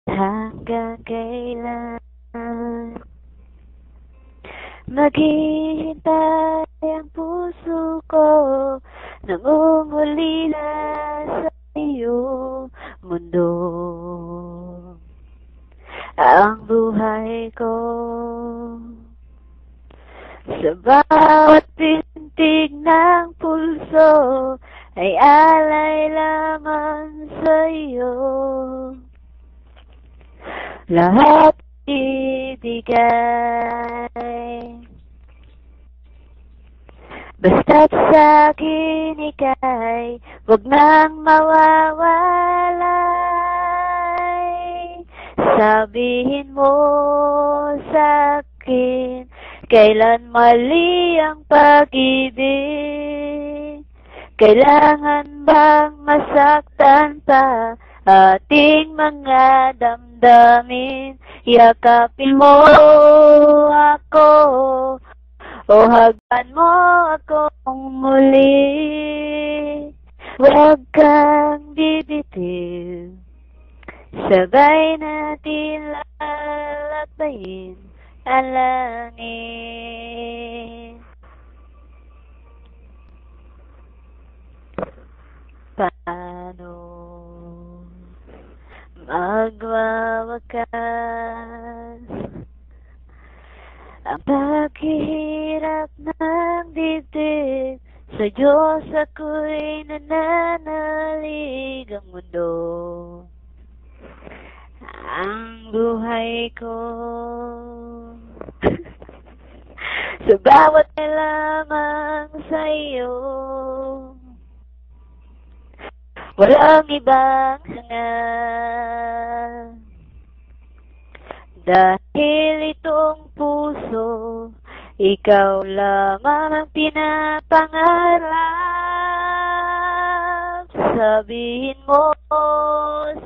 Hanggang kailan maghihintay ang puso ko, nangungulila sa iyong mundo. Ang buhay ko sa bawat tintig ng pulso ay alay lamang sa iyo. Lahat ibigay, basta't sa'kin ika'y huwag nang mawawalay. Sabihin mo sa'kin kailan mali ang pag-ibig. Kailangan bang masaktan pa ating mga damdamin? Yakapin mo ako o hagkan mo akong muli. Huwag kang bibitiw, sabay natin lalakbayin ang langit. Paano magwawakas ang paghihirap ng dibdib? Sa Diyos ako'y nananalig, ang mundo, ang buhay ko. Sa bawat lamang sa iyo, walang ibang hangad. Dahil itong puso, ikaw lamang ang pinapangarap. Sabihin mo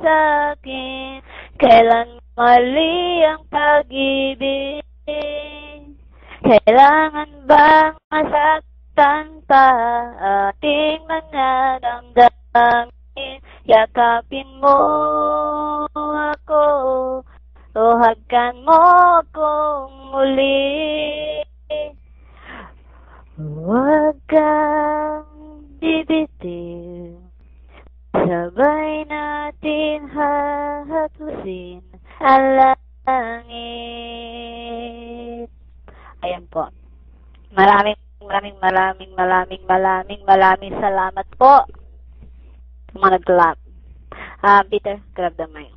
sa'kin kailan mali ang pag-ibig. Kailangan bang masaktan pa ating mga damdamin? Yakapin mo ako o hagkan mo akong muli. Huwag kang bibitiw, sabay natin hahatusin ang langit. Ayan po. Maraming salamat po sa mga nag-clap. Peter, grab the mic.